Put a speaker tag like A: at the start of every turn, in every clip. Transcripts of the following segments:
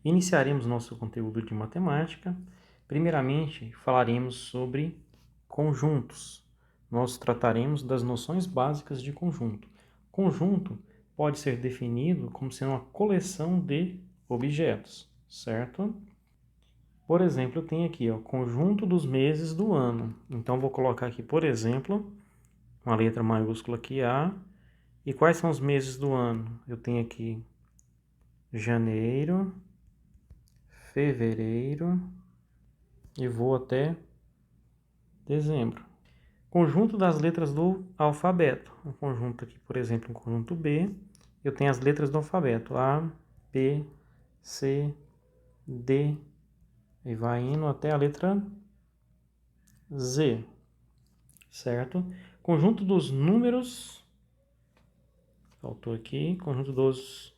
A: Iniciaremos nosso conteúdo de matemática. Primeiramente, falaremos sobre conjuntos. Nós trataremos das noções básicas de conjunto. Conjunto pode ser definido como sendo uma coleção de objetos, certo? Por exemplo, eu tenho aqui o conjunto dos meses do ano. Então, vou colocar aqui, por exemplo, uma letra maiúscula aqui, A. E quais são os meses do ano? Eu tenho aqui janeiro, fevereiro e vou até dezembro. Conjunto das letras do alfabeto. Um conjunto aqui, por exemplo, um conjunto B. Eu tenho as letras do alfabeto. A, B, C, D. E vai indo até a letra Z. Certo? Conjunto dos números. Faltou aqui. Conjunto dos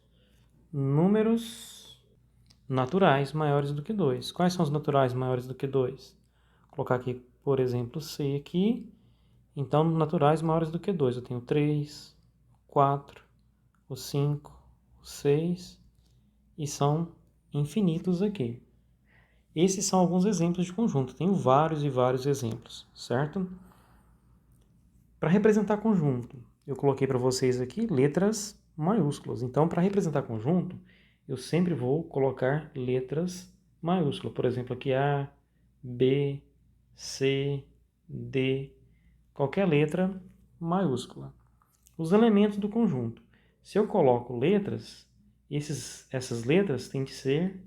A: números naturais maiores do que 2. Quais são os naturais maiores do que 2? Vou colocar aqui, por exemplo, C aqui. Então, naturais maiores do que 2. Eu tenho 3, 4, o 5, o 6 e são infinitos aqui. Esses são alguns exemplos de conjunto. Tenho vários e vários exemplos, certo? Para representar conjunto, eu coloquei para vocês aqui letras maiúsculas. Então, para representar conjunto, eu sempre vou colocar letras maiúsculas. Por exemplo, aqui A, B, C, D, qualquer letra maiúscula. Os elementos do conjunto. Se eu coloco letras, essas letras têm que ser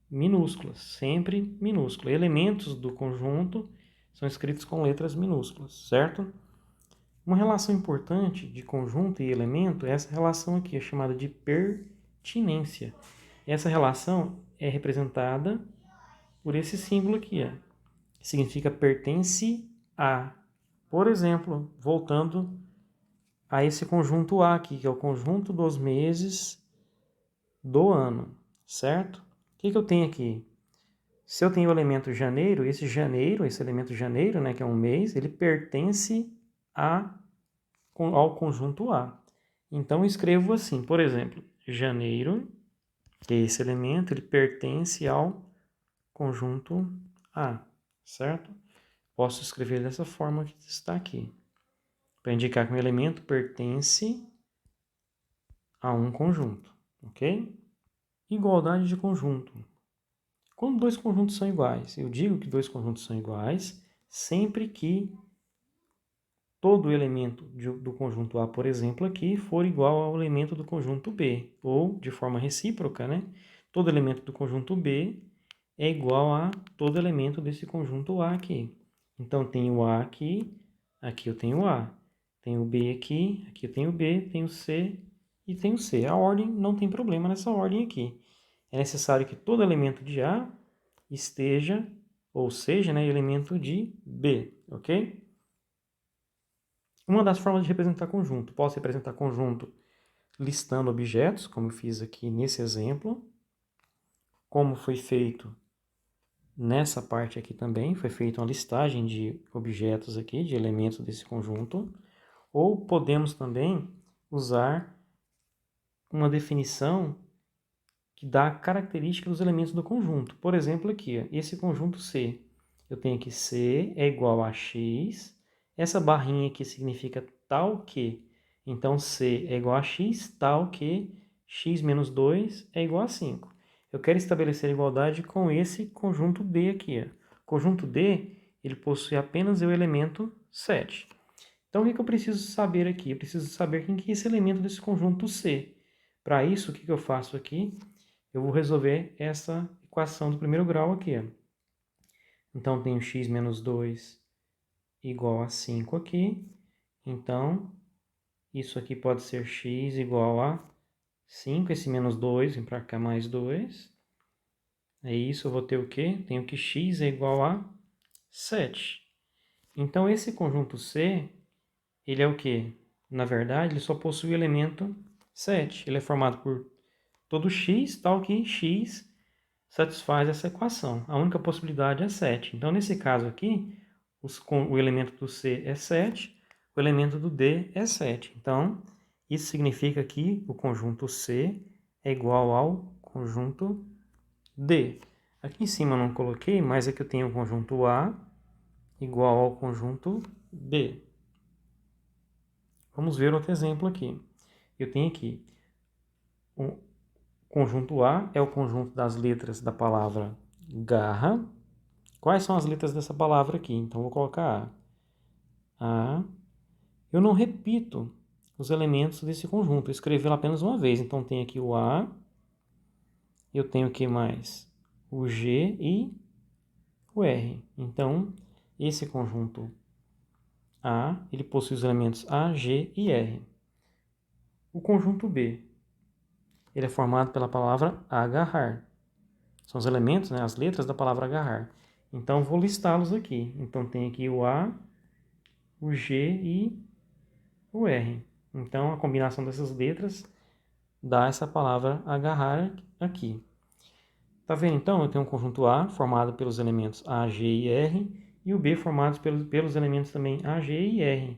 A: minúsculas, sempre minúsculas. Elementos do conjunto são escritos com letras minúsculas, certo? Uma relação importante de conjunto e elemento é essa relação aqui, é chamada de pertinência. Essa relação é representada por esse símbolo aqui, que significa pertence a. Por exemplo, voltando a esse conjunto A aqui, que é o conjunto dos meses do ano, certo? O que eu tenho aqui? Se eu tenho o elemento janeiro, esse elemento janeiro, né, que é um mês, ele pertence ao conjunto A. Então, eu escrevo assim, por exemplo, janeiro, que é esse elemento, ele pertence ao conjunto A, certo? Posso escrever dessa forma que está aqui, para indicar que um elemento pertence a um conjunto, ok? Igualdade de conjunto. Quando dois conjuntos são iguais, eu digo que dois conjuntos são iguais sempre que todo elemento do conjunto A, por exemplo, aqui, for igual ao elemento do conjunto B, ou de forma recíproca, né? Todo elemento do conjunto B é igual a todo elemento desse conjunto A aqui. Então, tenho o A aqui, aqui eu tenho o A. Tenho o B aqui eu tenho o B, tenho o C e tenho o C. A ordem não tem problema nessa ordem aqui. É necessário que todo elemento de A esteja, ou seja, né, elemento de B, ok? Uma das formas de representar conjunto. Posso representar conjunto listando objetos, como eu fiz aqui nesse exemplo. Como foi feito nessa parte aqui também, foi feita uma listagem de objetos aqui, de elementos desse conjunto. Ou podemos também usar uma definição que dá a característica dos elementos do conjunto. Por exemplo, aqui, esse conjunto C. Eu tenho aqui C é igual a X. Essa barrinha aqui significa tal que. Então, C é igual a X, tal que X menos 2 é igual a 5. Eu quero estabelecer a igualdade com esse conjunto D aqui. O conjunto D, ele possui apenas o elemento 7. Então, o que eu preciso saber aqui? Eu preciso saber quem que é esse elemento desse conjunto C. Para isso, o que eu faço aqui? Eu vou resolver essa equação do primeiro grau aqui. Então, tenho x menos 2 igual a 5 aqui. Então, isso aqui pode ser x igual a 5. Esse menos 2 vem para cá mais 2. É isso, eu vou ter o quê? Tenho que x é igual a 7. Então, esse conjunto C, ele é o quê? Na verdade, ele só possui o elemento 7. Ele é formado por todo x, tal que x satisfaz essa equação. A única possibilidade é 7. Então, nesse caso aqui, o elemento do C é 7, o elemento do D é 7. Então, isso significa que o conjunto C é igual ao conjunto D. Aqui em cima eu não coloquei, mas aqui eu tenho o conjunto A igual ao conjunto B. Vamos ver outro exemplo aqui. Eu tenho aqui o conjunto A é o conjunto das letras da palavra garra. Quais são as letras dessa palavra aqui? Então, vou colocar A. Eu não repito os elementos desse conjunto, eu escrevi apenas uma vez. Então, tem aqui o A, eu tenho aqui mais o G e o R. Então, esse conjunto A, ele possui os elementos A, G e R. O conjunto B, ele é formado pela palavra agarrar. São os elementos, né, as letras da palavra agarrar. Então, vou listá-los aqui. Então, tem aqui o A, o G e o R. Então, a combinação dessas letras dá essa palavra agarrar aqui. Tá vendo? Então, eu tenho um conjunto A formado pelos elementos A, G e R e o B formado pelos elementos também A, G e R.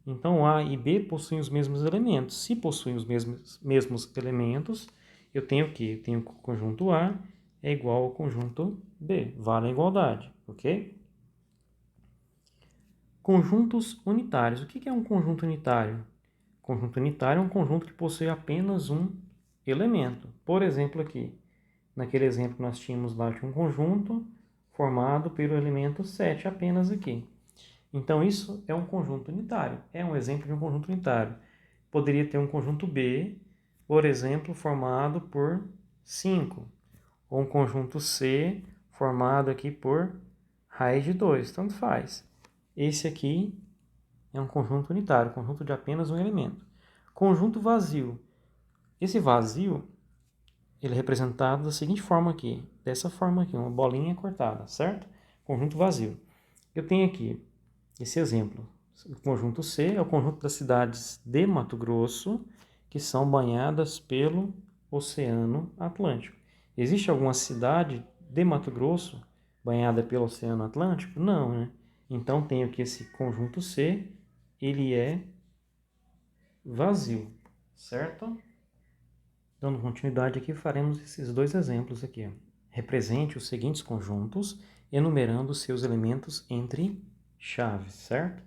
A: Então, A e B possuem os mesmos elementos. Se possuem os mesmos elementos, eu tenho o quê? Eu tenho que o conjunto A é igual ao conjunto B. Vale a igualdade, ok? Conjuntos unitários. O que é um conjunto unitário? Conjunto unitário é um conjunto que possui apenas um elemento. Por exemplo, aqui, naquele exemplo que nós tínhamos lá, tinha um conjunto formado pelo elemento 7 apenas aqui. Então, isso é um conjunto unitário. É um exemplo de um conjunto unitário. Poderia ter um conjunto B, por exemplo, formado por 5. Ou um conjunto C, formado aqui por raiz de 2. Tanto faz. Esse aqui é um conjunto unitário, conjunto de apenas um elemento. Conjunto vazio. Esse vazio, ele é representado da seguinte forma aqui. Dessa forma aqui, uma bolinha cortada, certo? Conjunto vazio. Eu tenho aqui esse exemplo. O conjunto C é o conjunto das cidades de Mato Grosso que são banhadas pelo Oceano Atlântico. Existe alguma cidade de Mato Grosso banhada pelo Oceano Atlântico? Não, né? Então tenho que esse conjunto C, ele é vazio, certo? Dando continuidade aqui, faremos esses dois exemplos aqui. Represente os seguintes conjuntos, enumerando seus elementos entre chaves, certo?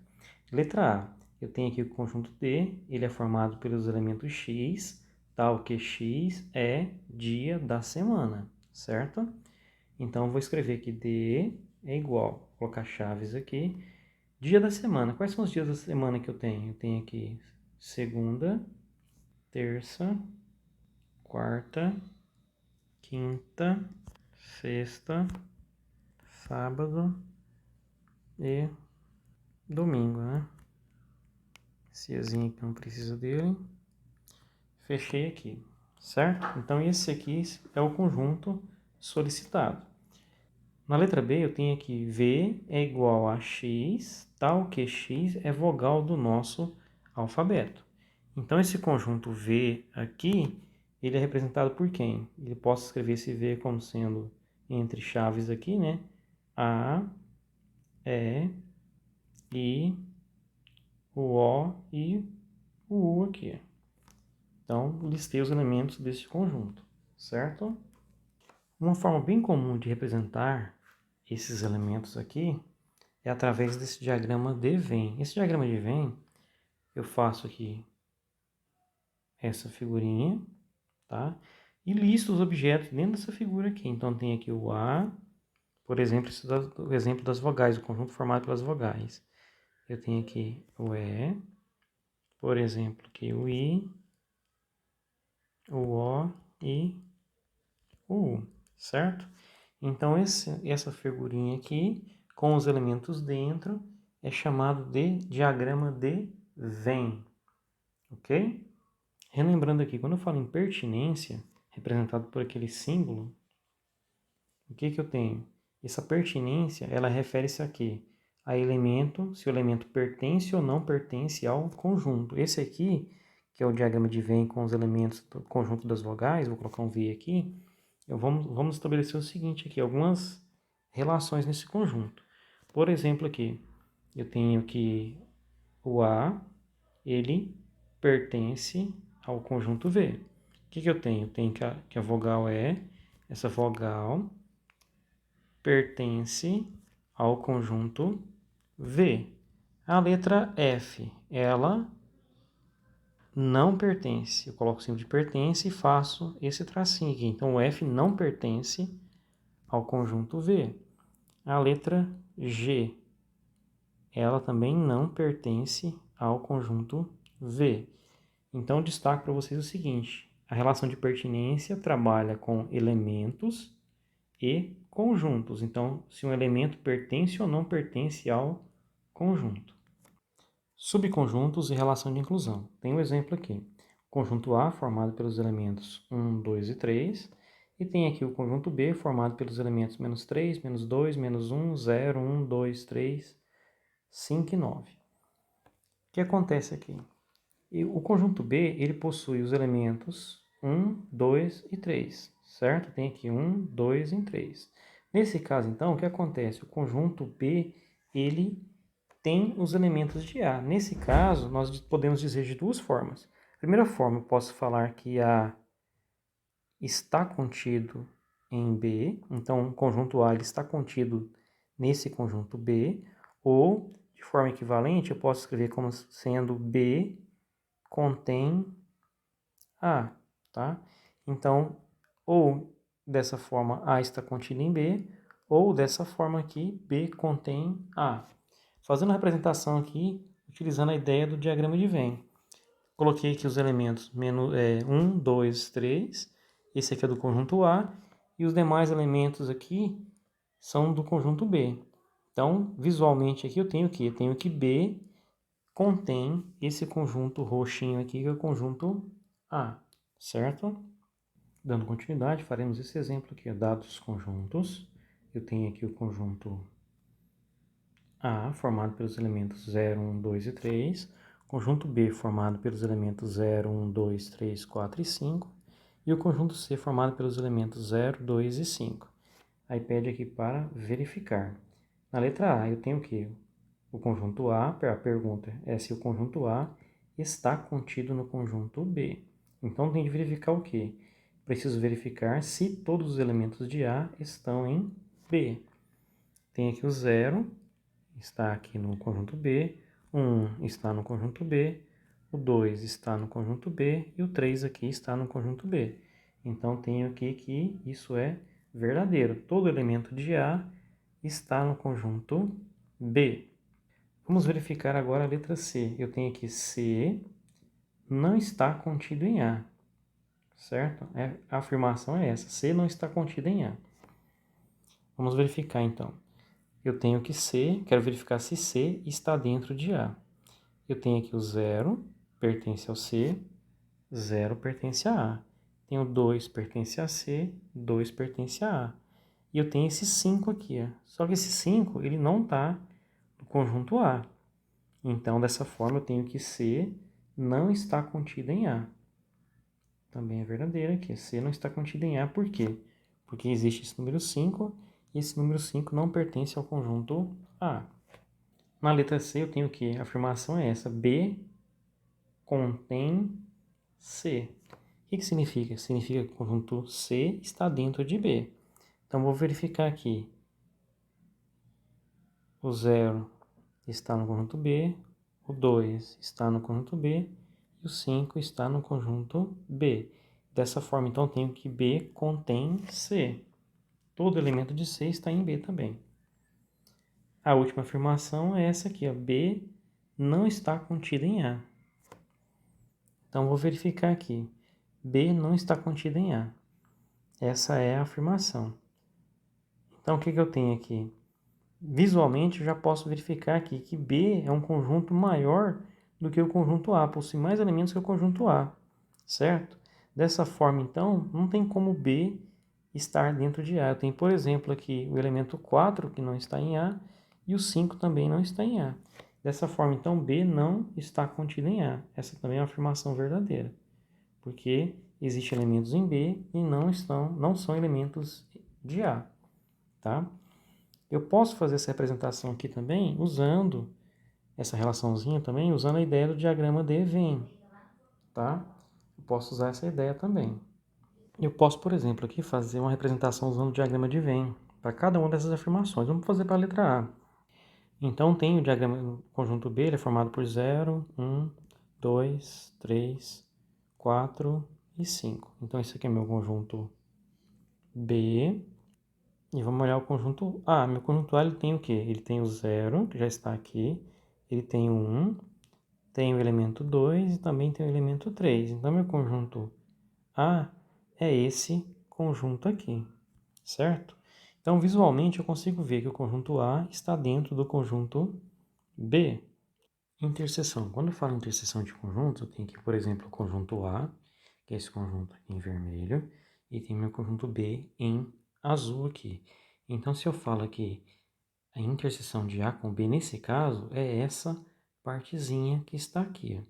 A: Letra A. Eu tenho aqui o conjunto D, ele é formado pelos elementos X, tal que X é dia da semana, certo? Então, vou escrever aqui D é igual, vou colocar chaves aqui. Dia da semana. Quais são os dias da semana que eu tenho? Eu tenho aqui segunda, terça, quarta, quinta, sexta, sábado e domingo, né? Esse Ezinho aqui não precisa dele. Fechei aqui, certo? Então, esse aqui é o conjunto solicitado. Na letra B, eu tenho aqui V é igual a X, tal que X é vogal do nosso alfabeto. Então, esse conjunto V aqui, ele é representado por quem? Eu posso escrever esse V como sendo entre chaves aqui, né? A, E, I, o O e o U aqui. Então, listei os elementos desse conjunto, certo? Uma forma bem comum de representar esses elementos aqui é através desse diagrama de Venn. Esse diagrama de Venn, eu faço aqui essa figurinha, tá? E listo os objetos dentro dessa figura aqui. Então, tem aqui o A, por exemplo, esse é o exemplo das vogais, o conjunto formado pelas vogais. Eu tenho aqui o E, por exemplo, aqui o I, o O e o U, certo? Então, essa figurinha aqui, com os elementos dentro, é chamado de diagrama de Venn, ok? Relembrando aqui, quando eu falo em pertinência, representado por aquele símbolo, o que eu tenho? Essa pertinência, ela refere-se a quê? A elemento, se o elemento pertence ou não pertence ao conjunto. Esse aqui, que é o diagrama de Venn com os elementos do conjunto das vogais, vou colocar um V aqui, vamos estabelecer o seguinte aqui, algumas relações nesse conjunto. Por exemplo aqui, eu tenho que o A, ele pertence ao conjunto V. O que eu tenho? Eu tenho que a vogal E, essa vogal pertence ao conjunto V. A letra F, ela não pertence. Eu coloco o símbolo de pertence e faço esse tracinho aqui. Então, o F não pertence ao conjunto V. A letra G, ela também não pertence ao conjunto V. Então, destaco para vocês o seguinte: a relação de pertinência trabalha com elementos e conjuntos. Então, se um elemento pertence ou não pertence ao conjunto. Subconjuntos e relação de inclusão. Tem um exemplo aqui. O conjunto A, formado pelos elementos 1, 2 e 3. E tem aqui o conjunto B, formado pelos elementos menos 3, menos 2, menos 1, 0, 1, 2, 3, 5 e 9. O que acontece aqui? O conjunto B, ele possui os elementos 1, 2 e 3, certo? Tem aqui 1, 2 e 3. Nesse caso, então, o que acontece? O conjunto B, ele tem os elementos de A. Nesse caso, nós podemos dizer de duas formas. A primeira forma, eu posso falar que A está contido em B, então o conjunto A ele está contido nesse conjunto B, ou, de forma equivalente, eu posso escrever como sendo B contém A, tá? Então, ou dessa forma A está contido em B, ou dessa forma aqui, B contém A. Fazendo a representação aqui, utilizando a ideia do diagrama de Venn. Coloquei aqui os elementos 1, 2, 3. Esse aqui é do conjunto A. E os demais elementos aqui são do conjunto B. Então, visualmente aqui eu tenho o quê? Eu tenho que B contém esse conjunto roxinho aqui, que é o conjunto A. Certo? Dando continuidade, faremos esse exemplo aqui. Dados os conjuntos. Eu tenho aqui o conjunto A, formado pelos elementos 0, 1, 2 e 3. Conjunto B, formado pelos elementos 0, 1, 2, 3, 4 e 5. E o conjunto C, formado pelos elementos 0, 2 e 5. Aí pede aqui para verificar. Na letra A, eu tenho o quê? O conjunto A, a pergunta é se o conjunto A está contido no conjunto B. Então, tem de verificar o quê? Preciso verificar se todos os elementos de A estão em B. Tem aqui o 0, está aqui no conjunto B, o 1 está no conjunto B, o 2 está no conjunto B e o 3 aqui está no conjunto B. Então, tenho aqui que isso é verdadeiro. Todo elemento de A está no conjunto B. Vamos verificar agora a letra C. Eu tenho aqui C não está contido em A, certo? A afirmação é essa, C não está contido em A. Vamos verificar então. Eu tenho que C, quero verificar se C está dentro de A. Eu tenho aqui o 0, pertence ao C, 0 pertence a A. Tenho 2, pertence a C, 2 pertence a A. E eu tenho esse 5 aqui, ó. Só que esse 5, ele não está no conjunto A. Então, dessa forma, eu tenho que C não está contido em A. Também é verdadeiro aqui. C não está contido em A, por quê? Porque existe esse número 5 e esse número 5 não pertence ao conjunto A. Na letra C eu tenho que a afirmação é essa, B contém C. O que significa? Significa que o conjunto C está dentro de B. Então vou verificar aqui. O 0 está no conjunto B, o 2 está no conjunto B e o 5 está no conjunto B. Dessa forma, então, tenho que B contém C. Todo elemento de C está em B também. A última afirmação é essa aqui, ó, B não está contido em A. Então, vou verificar aqui. B não está contido em A. Essa é a afirmação. Então, o que eu tenho aqui? Visualmente, eu já posso verificar aqui que B é um conjunto maior do que o conjunto A, possui mais elementos que o conjunto A, certo? Dessa forma, então, não tem como B estar dentro de A. Eu tenho, por exemplo, aqui o elemento 4, que não está em A, e o 5 também não está em A. Dessa forma, então, B não está contido em A. Essa também é uma afirmação verdadeira, porque existem elementos em B e não são elementos de A, tá? Eu posso fazer essa representação aqui também usando essa relaçãozinha também, usando a ideia do diagrama de Venn, tá? Eu posso usar essa ideia também. Eu posso, por exemplo, aqui fazer uma representação usando o diagrama de Venn para cada uma dessas afirmações. Vamos fazer para a letra A. Então, tem o diagrama do conjunto B, ele é formado por 0, 1, 2, 3, 4 e 5. Então, esse aqui é meu conjunto B. E vamos olhar o conjunto A. Meu conjunto A ele tem o quê? Ele tem o 0, que já está aqui. Ele tem o 1, tem o elemento 2 e também tem o elemento 3. Então, meu conjunto A é esse conjunto aqui, certo? Então, visualmente, eu consigo ver que o conjunto A está dentro do conjunto B. Interseção. Quando eu falo interseção de conjuntos, eu tenho aqui, por exemplo, o conjunto A, que é esse conjunto aqui em vermelho, e tem meu conjunto B em azul aqui. Então, se eu falo aqui a interseção de A com B, nesse caso, é essa partezinha que está aqui.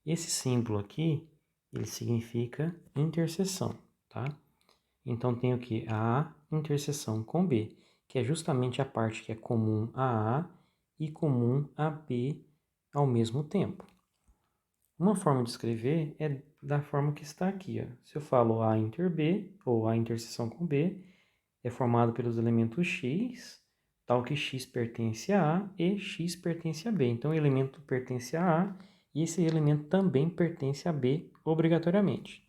A: Esse símbolo aqui, ele significa interseção, tá? Então, tenho aqui a interseção com B, que é justamente a parte que é comum a A e comum a B ao mesmo tempo. Uma forma de escrever é da forma que está aqui. Ó. Se eu falo A inter B, ou A interseção com B, é formado pelos elementos x, tal que x pertence a A e x pertence a B. Então, o elemento pertence a A e esse elemento também pertence a B obrigatoriamente.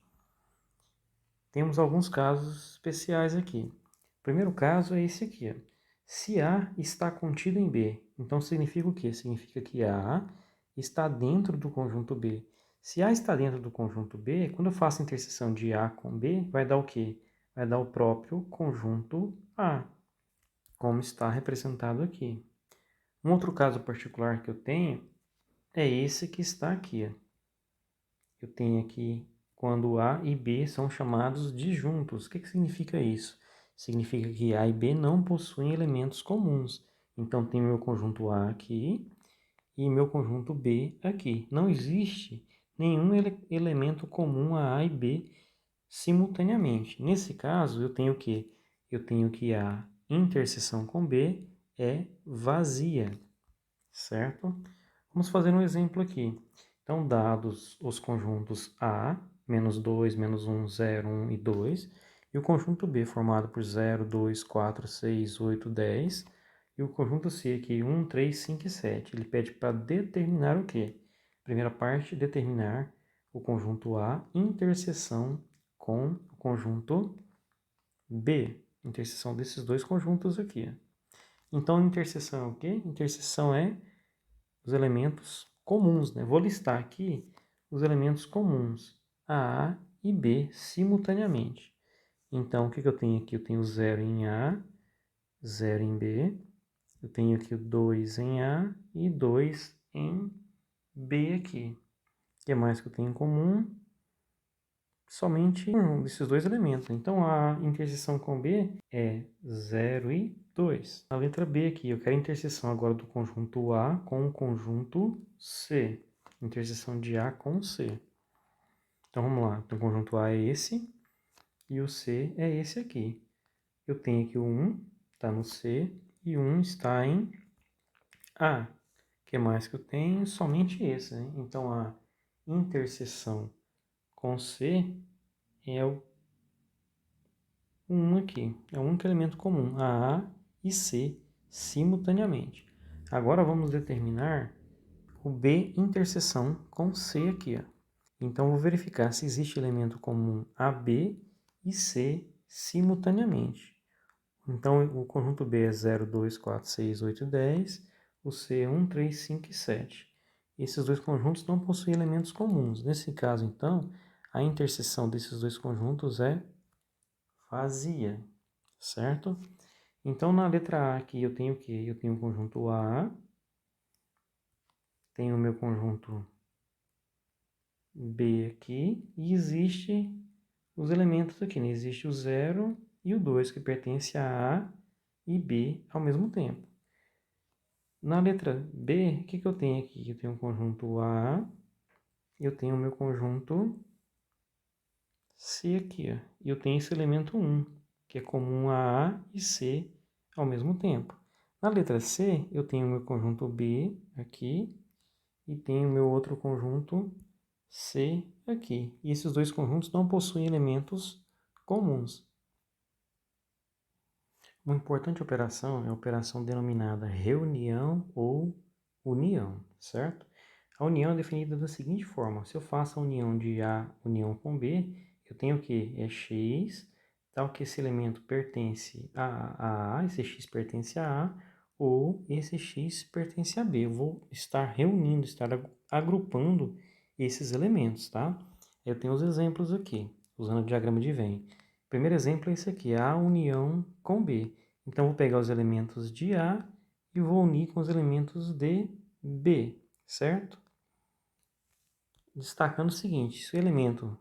A: Temos alguns casos especiais aqui. O primeiro caso é esse aqui. Ó. Se A está contido em B, então significa o quê? Significa que A está dentro do conjunto B. Se A está dentro do conjunto B, quando eu faço a interseção de A com B, vai dar o quê? Vai dar o próprio conjunto A, como está representado aqui. Um outro caso particular que eu tenho é esse que está aqui. Ó. Eu tenho aqui quando A e B são chamados disjuntos. O que significa isso? Significa que A e B não possuem elementos comuns. Então, tem meu conjunto A aqui e meu conjunto B aqui. Não existe nenhum elemento comum a A e B simultaneamente. Nesse caso, eu tenho o quê? Eu tenho que a interseção com B é vazia, certo? Vamos fazer um exemplo aqui. Então, dados os conjuntos A, menos 2, menos 1, 0, 1 e 2, e o conjunto B formado por 0, 2, 4, 6, 8, 10, e o conjunto C aqui, 1, 3, 5 e 7. Ele pede para determinar o quê? Primeira parte, determinar o conjunto A interseção com o conjunto B. Interseção desses dois conjuntos aqui. Então, interseção é o quê? Interseção é os elementos comuns, né? Vou listar aqui os elementos comuns, a e B, simultaneamente. Então, o que eu tenho aqui? Eu tenho 0 em A, 0 em B. Eu tenho aqui o 2 em A e 2 em B aqui. O que mais que eu tenho em comum? Somente um desses dois elementos. Então, a interseção com B é 0 e 2. A letra B aqui, eu quero a interseção agora do conjunto A com o conjunto C. Interseção de A com C. Então, vamos lá. Então, o conjunto A é esse e o C é esse aqui. Eu tenho aqui o 1, está no C, e o 1 está em A. O que mais que eu tenho? Somente esse. Né? Então, a interseção com C é o 1 aqui. É o único elemento comum, a e C, simultaneamente. Agora vamos determinar o B interseção com C aqui. Ó. Então, vou verificar se existe elemento comum AB e C simultaneamente. Então, o conjunto B é 0, 2, 4, 6, 8 e 10. O C é 1, 3, 5 e 7. Esses dois conjuntos não possuem elementos comuns. Nesse caso, então, a interseção desses dois conjuntos é vazia, certo? Então, na letra A aqui, eu tenho o quê? Eu tenho o conjunto A, tenho o meu conjunto B aqui, e existe os elementos aqui, né? Existe o 0 e o 2, que pertencem a A e B ao mesmo tempo. Na letra B, o que eu tenho aqui? Eu tenho o conjunto A, eu tenho o meu conjunto C aqui, ó, e eu tenho esse elemento 1, que é comum a A e C ao mesmo tempo. Na letra C, eu tenho o meu conjunto B aqui e tenho o meu outro conjunto C aqui. E esses dois conjuntos não possuem elementos comuns. Uma importante operação é a operação denominada reunião ou união, certo? A união é definida da seguinte forma: se eu faço a união de A união com B, eu tenho o que? É x, tal que esse elemento pertence a A, esse x pertence a A, ou esse x pertence a B. Eu vou estar reunindo, estar agrupando esses elementos, tá? Eu tenho os exemplos aqui, usando o diagrama de Venn. O primeiro exemplo é esse aqui, A união com B. Então, vou pegar os elementos de A e vou unir com os elementos de B, certo? Destacando o seguinte, se o elemento,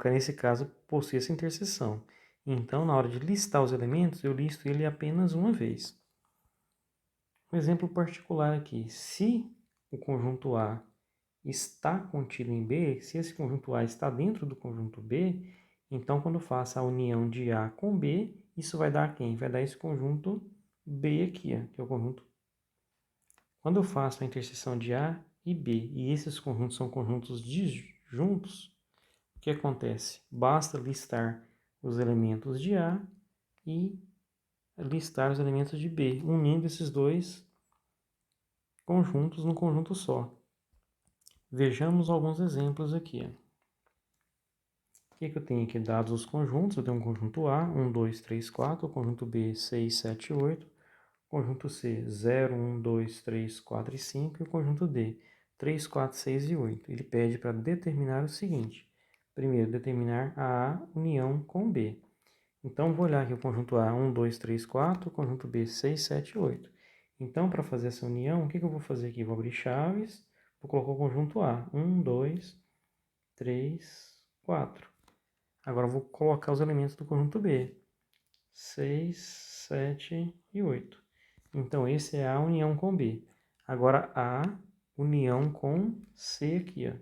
A: nesse caso, possui essa interseção, então, na hora de listar os elementos, eu listo ele apenas uma vez. Um exemplo particular aqui, se o conjunto A está contido em B, se esse conjunto A está dentro do conjunto B, então quando eu faço a união de A com B, isso vai dar quem? Vai dar esse conjunto B aqui, ó, que é o conjunto. Quando eu faço a interseção de A e B, e esses conjuntos são conjuntos disjuntos, o que acontece? Basta listar os elementos de A e listar os elementos de B, unindo esses dois conjuntos num conjunto só. Vejamos alguns exemplos aqui. O que eu tenho aqui? Dados os conjuntos, eu tenho um conjunto A, 1, 2, 3, 4, o conjunto B, 6, 7, 8, o conjunto C, 0, 1, 2, 3, 4 e 5, e o conjunto D, 3, 4, 6 e 8. Ele pede para determinar o seguinte. Primeiro, determinar a A união com B. Então, vou olhar aqui o conjunto A, 1, 2, 3, 4, o conjunto B, 6, 7 e 8. Então, para fazer essa união, o que eu vou fazer aqui? Vou abrir chaves, vou colocar o conjunto A, 1, 2, 3, 4. Agora eu vou colocar os elementos do conjunto B, 6, 7 e 8. Então, esse é A união com B. Agora, A união com C aqui, ó.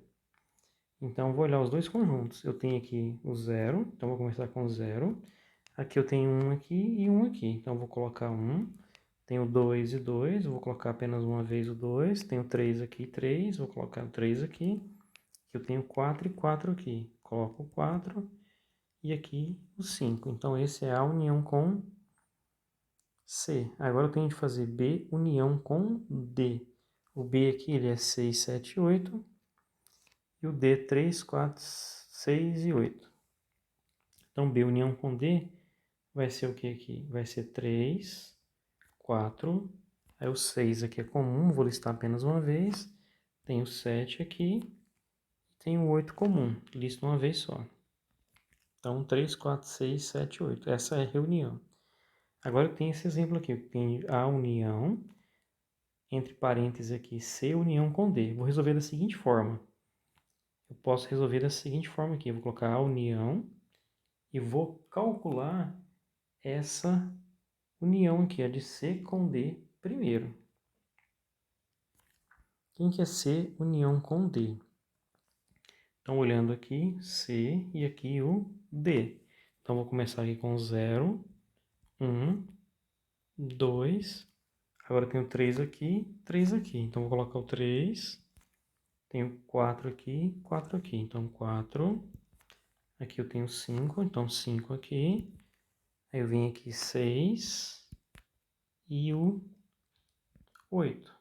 A: Então, eu vou olhar os dois conjuntos. Eu tenho aqui o 0, então vou começar com o 0. Aqui eu tenho um aqui e um aqui. Então, eu vou colocar 1. Tenho 2 e 2, vou colocar apenas uma vez o 2. Tenho 3 aqui e 3, vou colocar o 3 aqui. Aqui eu tenho 4 e 4 aqui. Coloco o 4 e aqui o 5. Então, esse é A união com C. Agora eu tenho de fazer B união com D. O B aqui ele é 6, 7 e 8. E o D 3, 4, 6 e 8. Então, B união com D vai ser o que aqui? Vai ser 3, 4. Aí o 6 aqui é comum, vou listar apenas uma vez. Tem o 7 aqui. Tem o 8 comum, listo uma vez só. Então, 3, 4, 6, 7, 8. Essa é a reunião. Agora eu tenho esse exemplo aqui. Eu tenho a união, entre parênteses aqui, C união com D. Vou resolver da seguinte forma. Eu posso resolver da seguinte forma aqui. Eu vou colocar a união e vou calcular essa união aqui, a de C com D primeiro. Quem que é C união com D? Então, olhando aqui, C e aqui o D. Então, vou começar aqui com 0, 1, 2. Agora tenho 3 aqui, 3 aqui. Então, vou colocar o 3. Tenho 4 aqui, 4 aqui. Então, 4. Aqui eu tenho 5, então 5 aqui. Aí eu venho aqui 6 e o 8.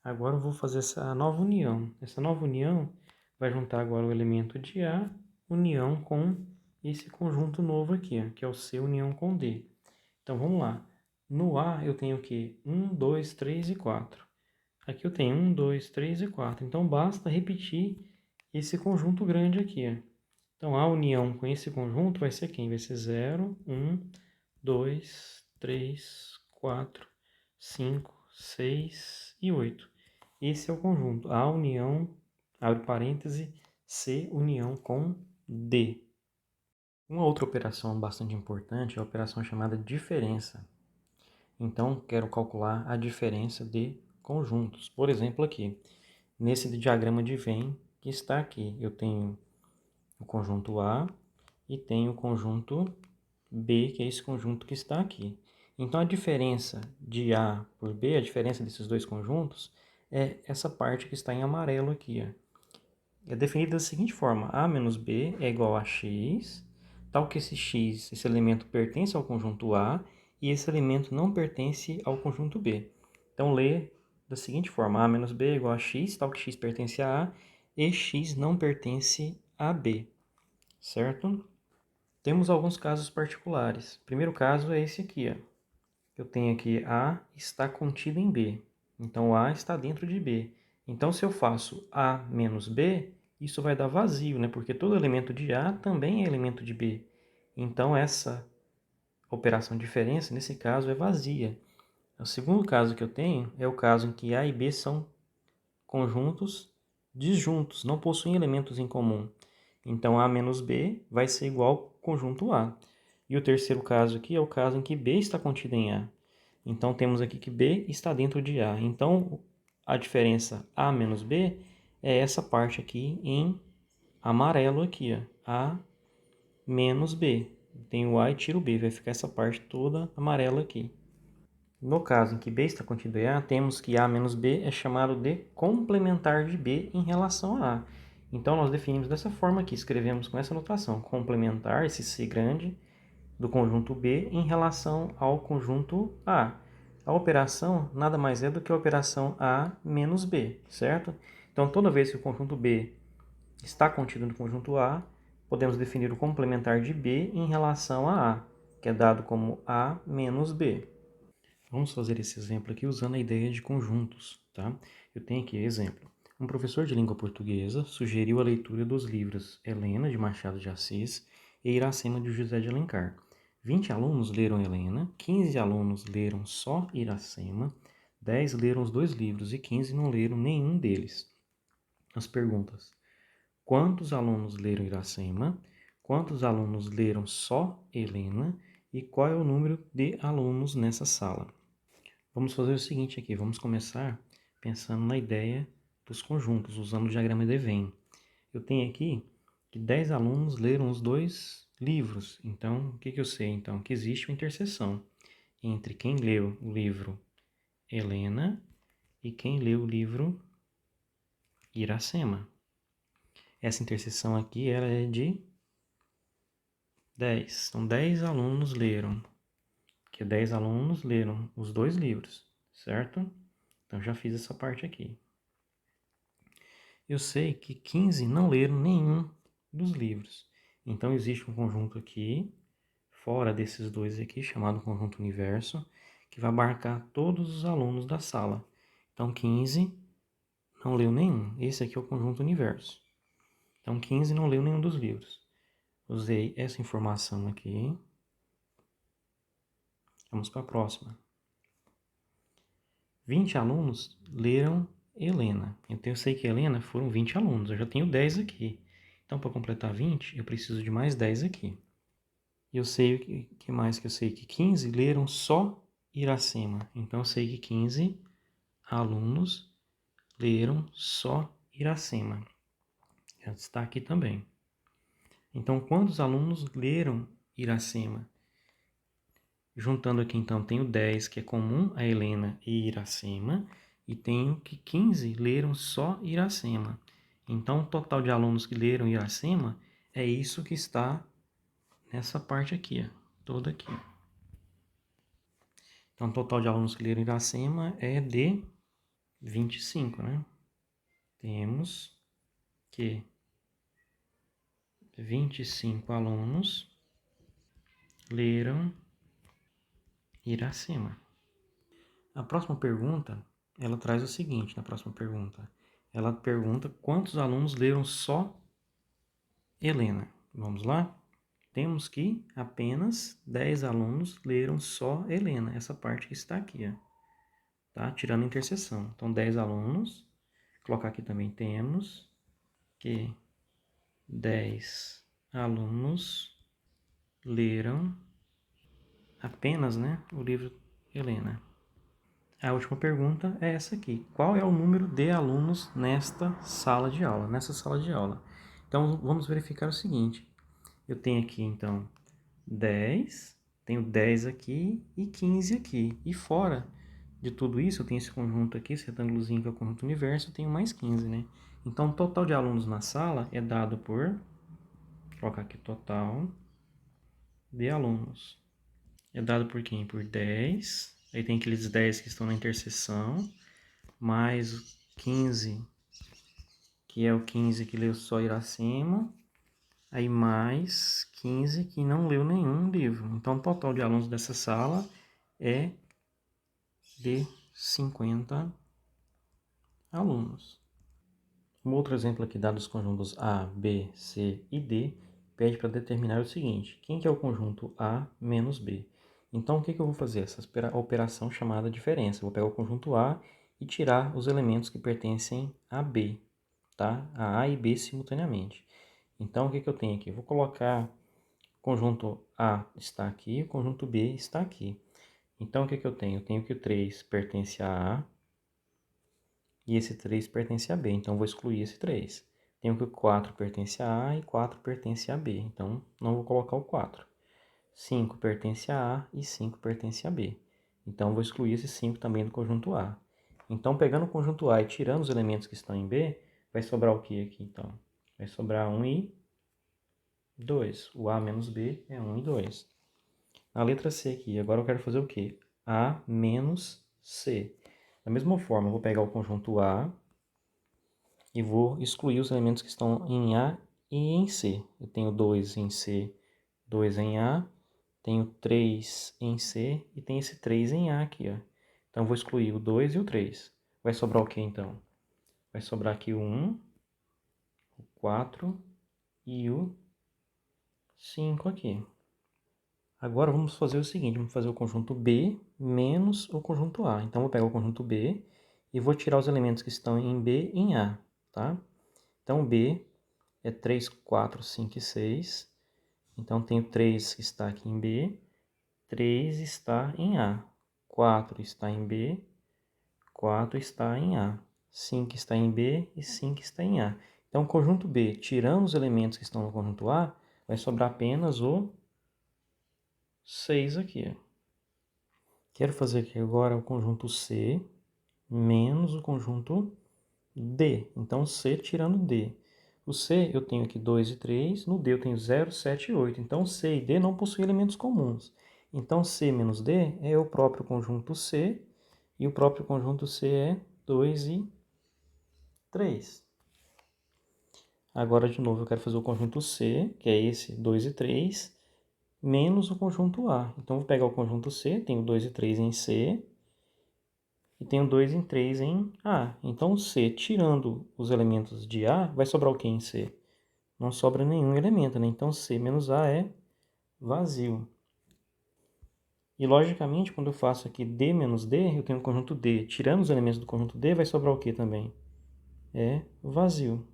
A: Agora eu vou fazer essa nova união. Essa nova união vai juntar agora o elemento de A, união com esse conjunto novo aqui, ó, que é o C união com D. Então vamos lá. No A eu tenho o quê? 1, 2, 3 e 4. Aqui eu tenho 1, 2, 3 e 4. Então basta repetir esse conjunto grande aqui, ó. Então a união com esse conjunto vai ser quem? Vai ser 0, 1, 2, 3, 4, 5, 6 e 8. Esse é o conjunto. A união, abre parêntese, C união com D. Uma outra operação bastante importante é a operação chamada diferença. Então, quero calcular a diferença de conjuntos. Por exemplo, aqui, nesse diagrama de Venn que está aqui, eu tenho o conjunto A e tenho o conjunto B, que é esse conjunto que está aqui. Então, a diferença de A por B, a diferença desses dois conjuntos, é essa parte que está em amarelo aqui. Ó. É definida da seguinte forma: A menos B é igual a X, tal que esse x, esse elemento pertence ao conjunto A e esse elemento não pertence ao conjunto B. Então, lê da seguinte forma: A menos B é igual a x, tal que x pertence a A e x não pertence a B, certo? Temos alguns casos particulares. O primeiro caso é esse aqui, ó. Eu tenho aqui A está contido em B. Então, A está dentro de B. Então, se eu faço A menos B, isso vai dar vazio, né? Porque todo elemento de A também é elemento de B. Então, essa operação de diferença, nesse caso, é vazia. O segundo caso que eu tenho é o caso em que A e B são conjuntos disjuntos, não possuem elementos em comum. Então, A menos B vai ser igual ao conjunto A. E o terceiro caso aqui é o caso em que B está contido em A. Então, temos aqui que B está dentro de A. Então, a diferença A menos B é essa parte aqui em amarelo aqui, ó. A menos B. Tem o A e tiro o B, vai ficar essa parte toda amarela aqui. No caso em que B está contido em A, temos que A menos B é chamado de complementar de B em relação a A. Então, nós definimos dessa forma aqui, escrevemos com essa notação, complementar, esse C grande, do conjunto B em relação ao conjunto A. A operação nada mais é do que a operação A menos B, certo? Então, toda vez que o conjunto B está contido no conjunto A, podemos definir o complementar de B em relação a A, que é dado como A menos B. Vamos fazer esse exemplo aqui usando a ideia de conjuntos, tá? Eu tenho aqui exemplo. Um professor de língua portuguesa sugeriu a leitura dos livros Helena, de Machado de Assis, e Iracema, de José de Alencar. 20 alunos leram Helena, 15 alunos leram só Iracema, 10 leram os dois livros e 15 não leram nenhum deles. As perguntas: quantos alunos leram Iracema? Quantos alunos leram só Helena? E qual é o número de alunos nessa sala? Vamos fazer o seguinte aqui, vamos começar pensando na ideia dos conjuntos, usando o diagrama de Venn. Eu tenho aqui que 10 alunos leram os dois livros. Então, o que eu sei? Então, que existe uma interseção entre quem leu o livro Helena e quem leu o livro Iracema. Essa interseção aqui ela é de 10. Então, 10 alunos leram, que 10 alunos leram os dois livros, certo? Então, já fiz essa parte aqui. Eu sei que 15 não leram nenhum dos livros. Então, existe um conjunto aqui, fora desses dois aqui, chamado conjunto universo, que vai abarcar todos os alunos da sala. Então, 15 não leu nenhum. Esse aqui é o conjunto universo. Então, 15 não leu nenhum dos livros. Usei essa informação aqui. Vamos para a próxima. 20 alunos leram Helena. Então, eu sei que Helena foram 20 alunos. Eu já tenho 10 aqui. Então, para completar 20, eu preciso de mais 10 aqui. Eu sei que mais que eu sei que 15 leram só Iracema. Então, eu sei que 15 alunos leram só Iracema. Já está aqui também. Então, quantos alunos leram Iracema? Juntando aqui, então, tenho 10, que é comum a Helena e Iracema, e tenho que 15 leram só Iracema. Então, o total de alunos que leram Iracema é isso que está nessa parte aqui, ó, toda aqui. Então, o total de alunos que leram Iracema é de 25, né? Temos que 25 alunos leram Iracema. A próxima pergunta, ela traz o seguinte, na próxima pergunta. Ela pergunta quantos alunos leram só Helena. Vamos lá? Temos que apenas 10 alunos leram só Helena, essa parte que está aqui, ó. Tá? Tirando a interseção. Então, 10 alunos. Colocar aqui também temos que 10 alunos leram apenas, né, o livro Helena. A última pergunta é essa aqui. Qual é o número de alunos nesta sala de aula? Nessa sala de aula. Então, vamos verificar o seguinte. Eu tenho aqui, então, 10, tenho 10 aqui e 15 aqui. E fora de tudo isso, eu tenho esse conjunto aqui, esse retângulozinho que é o conjunto universo, eu tenho mais 15, né? Então, o total de alunos na sala é dado por... Vou colocar aqui total de alunos. É dado por quem? Por 10. Aí tem aqueles 10 que estão na interseção, mais 15, que é o 15 que leu só Iracema, aí mais 15 que não leu nenhum livro. Então, o total de alunos dessa sala é de 50 alunos. Um outro exemplo aqui dado dos conjuntos A, B, C e D pede para determinar o seguinte: quem que é o conjunto A menos B? Então, o que eu vou fazer? Essa operação chamada diferença. Eu vou pegar o conjunto A e tirar os elementos que pertencem a B, tá? A e B simultaneamente. Então, o que eu tenho aqui? Eu vou colocar o conjunto A está aqui, o conjunto B está aqui. Então, o que eu tenho? Eu tenho que o 3 pertence a A, e esse 3 pertence a B, então vou excluir esse 3. Tenho que o 4 pertence a A e 4 pertence a B, então não vou colocar o 4. 5 pertence a A e 5 pertence a B, então vou excluir esse 5 também do conjunto A. Então, pegando o conjunto A e tirando os elementos que estão em B, vai sobrar o que aqui então? Vai sobrar 1 e 2. O A menos B é 1 e 2. Na letra C aqui, agora eu quero fazer o quê? A menos C. Da mesma forma, eu vou pegar o conjunto A e vou excluir os elementos que estão em A e em C. Eu tenho 2 em C, 2 em A, tenho 3 em C e tem esse 3 em A aqui, ó. Então, eu vou excluir o 2 e o 3. Vai sobrar o que, então? Vai sobrar aqui o 1, o 4 e o 5 aqui. Agora, vamos fazer o seguinte, vamos fazer o conjunto B menos o conjunto A. Então, eu vou pegar o conjunto B e vou tirar os elementos que estão em B e em A, tá? Então, B é 3, 4, 5 e 6. Então, tenho 3 que está aqui em B, 3 está em A, 4 está em B, 4 está em A, 5 está em B e 5 está em A. Então, o conjunto B, tirando os elementos que estão no conjunto A, vai sobrar apenas o 6 aqui. Quero fazer aqui agora o conjunto C menos o conjunto D. Então, C tirando D. O C eu tenho aqui 2 e 3, no D eu tenho 0, 7 e 8. Então, C e D não possuem elementos comuns. Então, C menos D é o próprio conjunto C, e o próprio conjunto C é 2 e 3. Agora, de novo, eu quero fazer o conjunto C, que é esse 2 e 3, menos o conjunto A. Então, eu vou pegar o conjunto C, tenho 2 e 3 em C, e tenho 2 e 3 em A. Então, C, tirando os elementos de A, vai sobrar o que em C? Não sobra nenhum elemento, né? Então, C menos A é vazio. E, logicamente, quando eu faço aqui D menos D, eu tenho o conjunto D. Tirando os elementos do conjunto D, vai sobrar o que também? É vazio.